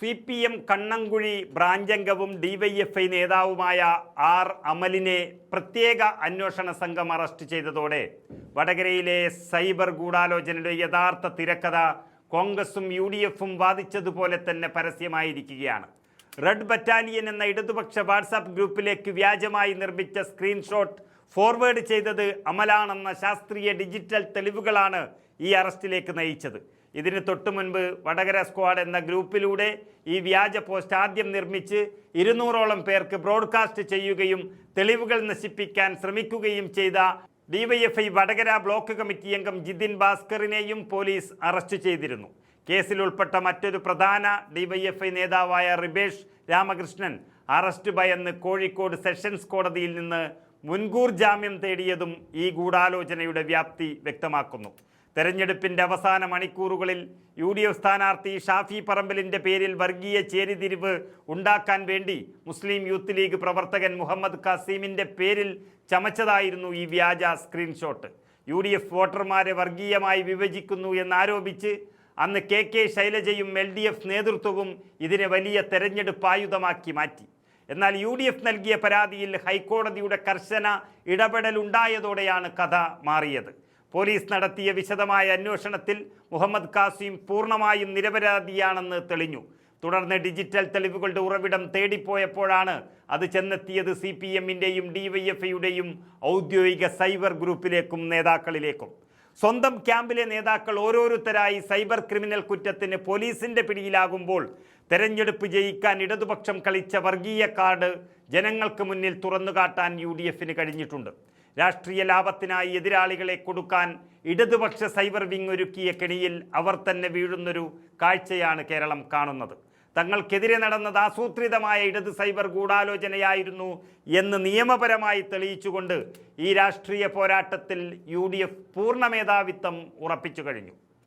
CPM Kannankuzhi ബ്രാഞ്ചംഗവും DYFI നേതാവുമായ R. അമലിനെ പ്രത്യേക അന്വേഷണ സംഘം അറസ്റ്റ് ചെയ്തതോടെ വടകരയിലെ സൈബർ ഗൂഢാലോചനയുടെ യഥാർത്ഥ തിരക്കഥ കോൺഗ്രസും UDFും വാദിച്ചതുപോലെ തന്നെ പരസ്യമായിരിക്കുകയാണ്. റെഡ് ബറ്റാലിയൻ എന്ന ഇടതുപക്ഷ വാട്സാപ്പ് ഗ്രൂപ്പിലേക്ക് വ്യാജമായി നിർമ്മിച്ച സ്ക്രീൻഷോട്ട് ഫോർവേഡ് ചെയ്തത് അമലാണെന്ന ശാസ്ത്രീയ ഡിജിറ്റൽ തെളിവുകളാണ് ഈ അറസ്റ്റിലേക്ക് നയിച്ചത്. ഇതിന് തൊട്ടു മുൻപ് വടകര സ്ക്വാഡ് എന്ന ഗ്രൂപ്പിലൂടെ ഈ വ്യാജ പോസ്റ്റ് ആദ്യം നിർമ്മിച്ച് 200ഓളം പേർക്ക് ബ്രോഡ്കാസ്റ്റ് ചെയ്യുകയും തെളിവുകൾ നശിപ്പിക്കാൻ ശ്രമിക്കുകയും ചെയ്ത DYFI വടകര ബ്ലോക്ക് കമ്മിറ്റി അംഗം ജിതിൻ ഭാസ്കറിനെയും പോലീസ് അറസ്റ്റ് ചെയ്തിരുന്നു. കേസിൽ ഉൾപ്പെട്ട മറ്റൊരു പ്രധാന DYFI നേതാവായ റിബേഷ് രാമകൃഷ്ണൻ അറസ്റ്റ് ഭയന്ന് കോഴിക്കോട് സെഷൻസ് കോടതിയിൽ നിന്ന് മുൻകൂർ ജാമ്യം തേടിയതും ഈ ഗൂഢാലോചനയുടെ വ്യാപ്തി വ്യക്തമാക്കുന്നു. തെരഞ്ഞെടുപ്പിൻ്റെ അവസാന മണിക്കൂറുകളിൽ UDF സ്ഥാനാർത്ഥി ഷാഫി പറമ്പലിൻ്റെ പേരിൽ വർഗീയ ചേരിതിരിവ് ഉണ്ടാക്കാൻ വേണ്ടി മുസ്ലിം യൂത്ത് ലീഗ് പ്രവർത്തകൻ മുഹമ്മദ് കാസിമിൻ്റെ പേരിൽ ചമച്ചതായിരുന്നു ഈ വ്യാജ സ്ക്രീൻഷോട്ട്. UDF വോട്ടർമാരെ വർഗീയമായി വിഭജിക്കുന്നു എന്നാരോപിച്ച് അന്ന് KK ശൈലജയും LDF നേതൃത്വവും ഇതിനെ വലിയ തെരഞ്ഞെടുപ്പ് ആയുധമാക്കി മാറ്റി. എന്നാൽ UDF നൽകിയ പരാതിയിൽ ഹൈക്കോടതിയുടെ കർശന ഇടപെടലുണ്ടായതോടെയാണ് കഥ മാറിയത്. പോലീസ് നടത്തിയ വിശദമായ അന്വേഷണത്തിൽ മുഹമ്മദ് കാസിം പൂർണ്ണമായും നിരപരാധിയാണെന്ന് തെളിഞ്ഞു. തുടർന്ന് ഡിജിറ്റൽ തെളിവുകളുടെ ഉറവിടം തേടിപ്പോയപ്പോഴാണ് അത് ചെന്നെത്തിയത് CPMൻ്റെയും DYFIയുടെയും ഔദ്യോഗിക സൈബർ ഗ്രൂപ്പിലേക്കും നേതാക്കളിലേക്കും. സ്വന്തം ക്യാമ്പിലെ നേതാക്കൾ ഓരോരുത്തരായി സൈബർ ക്രിമിനൽ കുറ്റത്തിന് പോലീസിൻ്റെ പിടിയിലാകുമ്പോൾ തെരഞ്ഞെടുപ്പ് ജയിക്കാൻ ഇടതുപക്ഷം കളിച്ച വർഗീയ കാർഡ് ജനങ്ങൾക്ക് മുന്നിൽ തുറന്നുകാട്ടാൻ UDFന് കഴിഞ്ഞിട്ടുണ്ട്. രാഷ്ട്രീയ ലാഭത്തിനായി എതിരാളികളെ കൊടുക്കാൻ ഇടതുപക്ഷ സൈബർ വിങ് ഒരുക്കിയ കെണിയിൽ അവർ തന്നെ വീഴുന്നൊരു കാഴ്ചയാണ് കേരളം കാണുന്നത്. തങ്ങൾക്കെതിരെ നടന്നത് ആസൂത്രിതമായ ഇടത് സൈബർ ഗൂഢാലോചനയായിരുന്നു എന്ന് നിയമപരമായി തെളിയിച്ചുകൊണ്ട് ഈ രാഷ്ട്രീയ പോരാട്ടത്തിൽ UDF പൂർണ്ണ മേധാവിത്വം ഉറപ്പിച്ചു കഴിഞ്ഞു.